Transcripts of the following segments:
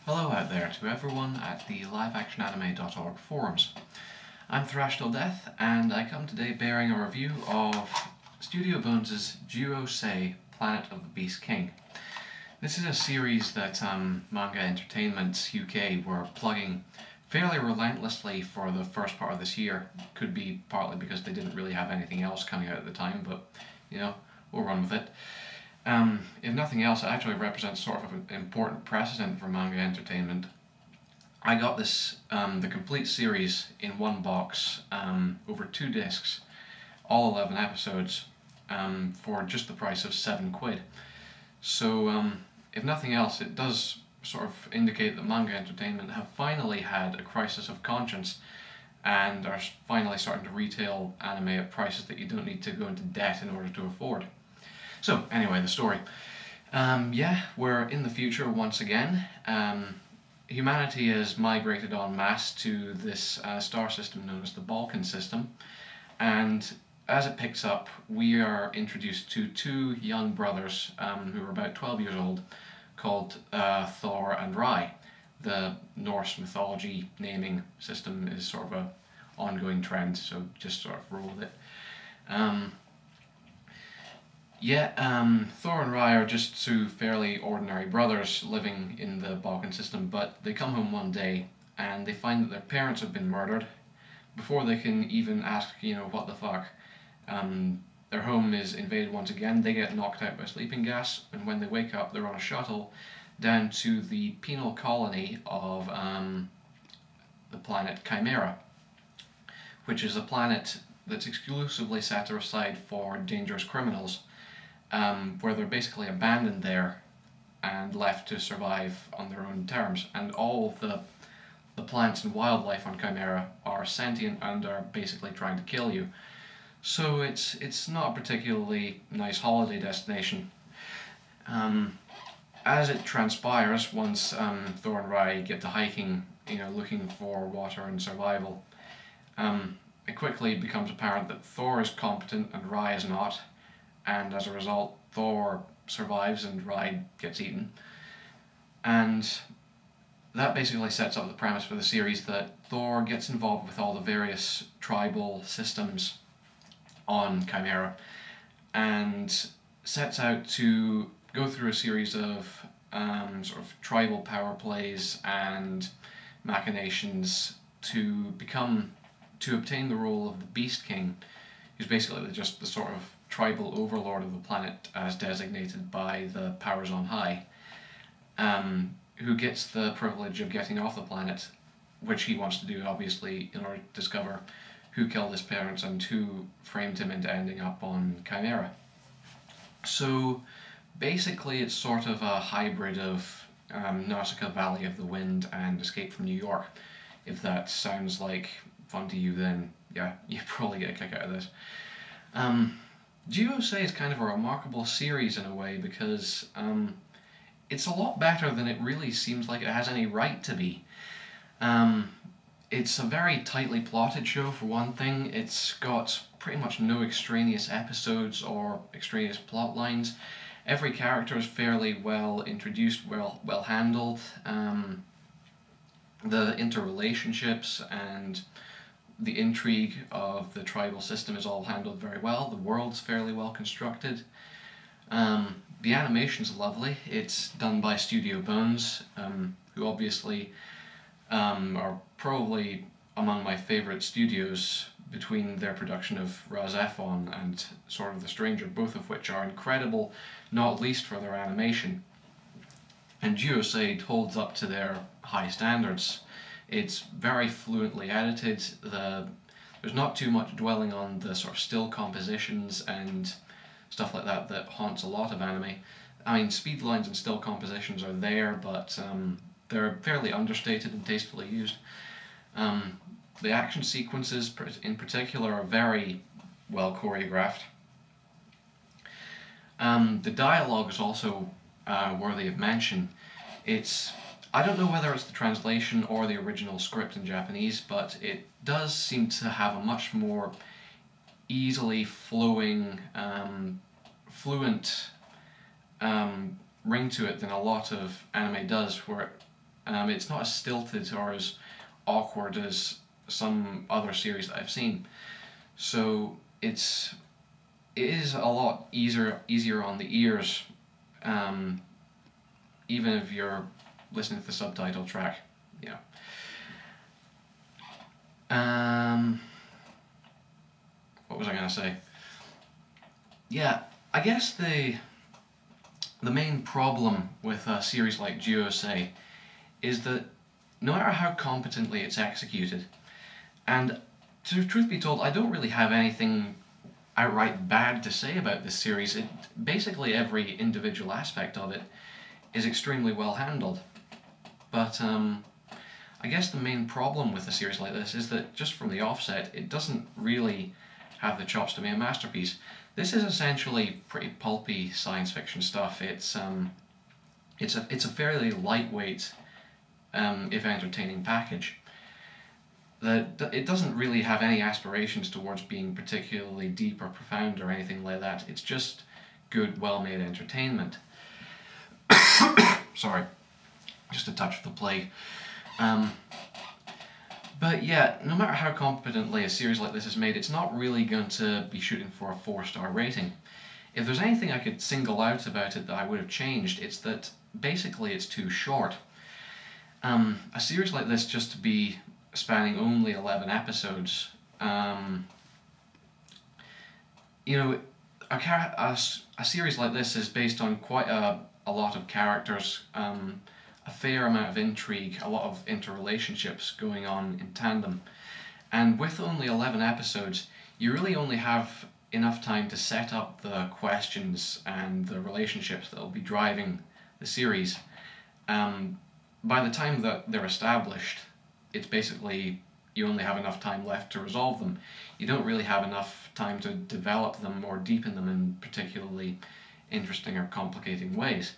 Hello out there to everyone at the liveactionanime.org forums. I'm Thrashed Till Death, and I come today bearing a review of Studio Bones' Jyu-Oh-Sei, Planet of the Beast King. This is a series that Manga Entertainment UK were plugging fairly relentlessly for the first part of this year. Could be partly because they didn't really have anything else coming out at the time, but you know, we'll run with it. If nothing else, it actually represents sort of an important precedent for manga entertainment. I got this, the complete series in one box, over 2 discs, all 11 episodes, for just the price of £7. So, if nothing else, it does sort of indicate that manga entertainment have finally had a crisis of conscience and are finally starting to retail anime at prices that you don't need to go into debt in order to afford. So, anyway, the story. We're in the future once again. Humanity has migrated en masse to this star system known as the Balkan system, and as it picks up, we are introduced to 2 young brothers who are about 12 years old, called Thor and Rai. The Norse mythology naming system is sort of an ongoing trend, so just sort of roll with it. Thor and Rai are just 2 fairly ordinary brothers living in the Balkan system, but they come home one day and they find that their parents have been murdered. Before they can even ask, what the fuck, their home is invaded once again. They get knocked out by sleeping gas, and when they wake up, they're on a shuttle down to the penal colony of the planet Chimera, which is a planet that's exclusively set aside for dangerous criminals. Where they're basically abandoned there and left to survive on their own terms, and all of the plants and wildlife on Chimera are sentient and are basically trying to kill you. So it's not a particularly nice holiday destination. As it transpires, once Thor and Rai get to hiking, looking for water and survival, it quickly becomes apparent that Thor is competent and Rai is not. And as a result, Thor survives and Rai gets eaten. And that basically sets up the premise for the series that Thor gets involved with all the various tribal systems on Chimera and sets out to go through a series of sort of tribal power plays and machinations to obtain the role of the Beast King, who's basically just the sort of tribal overlord of the planet as designated by the powers on high, who gets the privilege of getting off the planet, which he wants to do obviously in order to discover who killed his parents and who framed him into ending up on Chimera. So basically it's sort of a hybrid of Nausicaa Valley of the Wind and Escape from New York. If that sounds like fun to you, then yeah, you probably get a kick out of this. Jyu-Oh-Sei is kind of a remarkable series in a way because it's a lot better than it really seems like it has any right to be. It's a very tightly plotted show, for one thing. It's got pretty much no extraneous episodes or extraneous plot lines. Every character is fairly well introduced, well handled. The interrelationships and the intrigue of the tribal system is all handled very well. The world's fairly well constructed. The animation's lovely. It's done by Studio Bones, who obviously are probably among my favourite studios between their production of Raz-Ephon and Sword of the Stranger, both of which are incredible, not least for their animation. And Jyu-Oh-Sei holds up to their high standards. It's very fluently edited. There's not too much dwelling on the sort of still compositions and stuff like that that haunts a lot of anime. I mean, speed lines and still compositions are there, but they're fairly understated and tastefully used. The action sequences in particular are very well choreographed. The dialogue is also worthy of mention. I don't know whether it's the translation or the original script in Japanese, but it does seem to have a much more easily flowing, fluent ring to it than a lot of anime does, where It's not as stilted or as awkward as some other series that I've seen. So it is a lot easier on the ears, even if you're listening to the subtitle track. Yeah. What was I going to say? Yeah, I guess the main problem with a series like Jyu-Oh-Sei is that no matter how competently it's executed, and truth be told, I don't really have anything outright bad to say about this series. Basically every individual aspect of it is extremely well handled. But I guess the main problem with a series like this is that just from the offset, it doesn't really have the chops to be a masterpiece. This is essentially pretty pulpy science fiction stuff. It's a fairly lightweight, if entertaining package. It doesn't really have any aspirations towards being particularly deep or profound or anything like that. It's just good, well-made entertainment. Sorry, just a touch of the plague. But yeah, no matter how competently a series like this is made, it's not really going to be shooting for a 4-star rating. If there's anything I could single out about it that I would have changed, it's that basically it's too short. A series like this, just to be spanning only 11 episodes, you know, a series like this is based on quite a lot of characters, a fair amount of intrigue, a lot of interrelationships going on in tandem. And with only 11 episodes, you really only have enough time to set up the questions and the relationships that will be driving the series. By the time that they're established, it's basically you only have enough time left to resolve them. You don't really have enough time to develop them or deepen them in particularly interesting or complicating ways.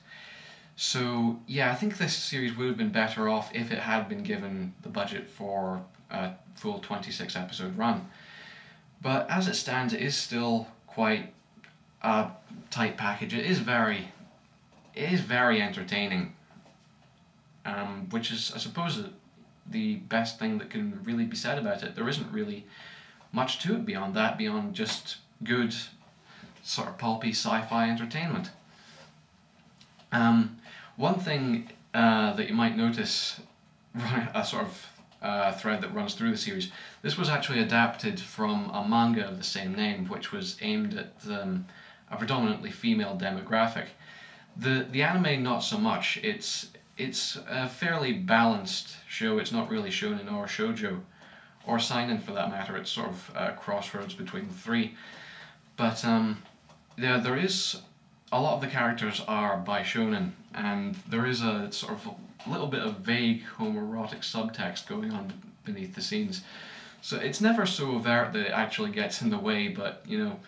So yeah, I think this series would have been better off if it had been given the budget for a full 26 episode run. But as it stands, it is still quite a tight package. It is very entertaining, which is, I suppose, the best thing that can really be said about it. There isn't really much to it beyond that, beyond just good, sort of pulpy sci-fi entertainment. One thing that you might notice, a sort of thread that runs through the series, this was actually adapted from a manga of the same name, which was aimed at a predominantly female demographic. The anime, not so much. It's a fairly balanced show. It's not really shonen or shoujo, or seinen for that matter. It's sort of a crossroads between the three. But there is a lot of the characters are by shonen, and there is a sort of a little bit of vague homoerotic subtext going on beneath the scenes. So it's never so overt that it actually gets in the way, but you know,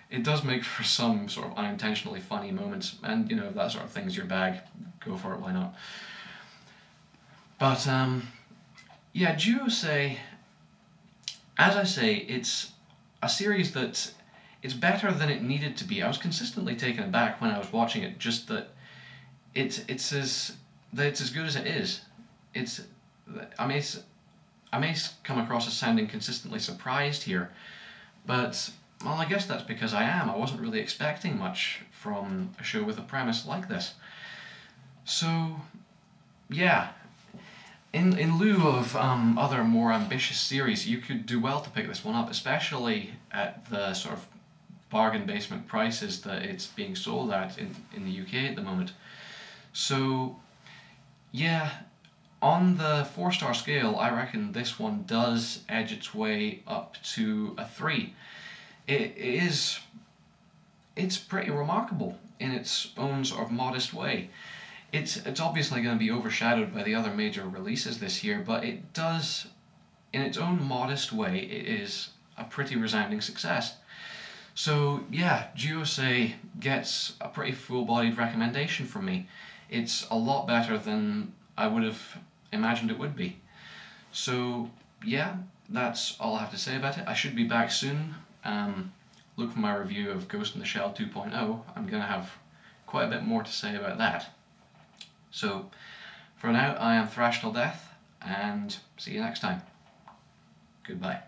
it does make for some sort of unintentionally funny moments, and you know, if that sort of thing's your bag, go for it, why not? But yeah, Jyu-Oh-Sei, as I say, it's a series that it's better than it needed to be. I was consistently taken aback when I was watching it, just that it's as good as it is. I may come across as sounding consistently surprised here, but well, I guess that's because I am. I wasn't really expecting much from a show with a premise like this. So, yeah. In lieu of other more ambitious series, you could do well to pick this one up, especially at the sort of bargain basement prices that it's being sold at in the UK at the moment. So, yeah, on the 4-star scale, I reckon this one does edge its way up to a 3. It's pretty remarkable in its own sort of modest way. It's obviously going to be overshadowed by the other major releases this year, but it does, in its own modest way, it is a pretty resounding success. So yeah, Jyu-Oh-Sei gets a pretty full-bodied recommendation from me. It's a lot better than I would have imagined it would be. So yeah, that's all I have to say about it. I should be back soon. Look for my review of Ghost in the Shell 2.0. I'm going to have quite a bit more to say about that. So, For now, I am Thrash Till Death, and see you next time. Goodbye.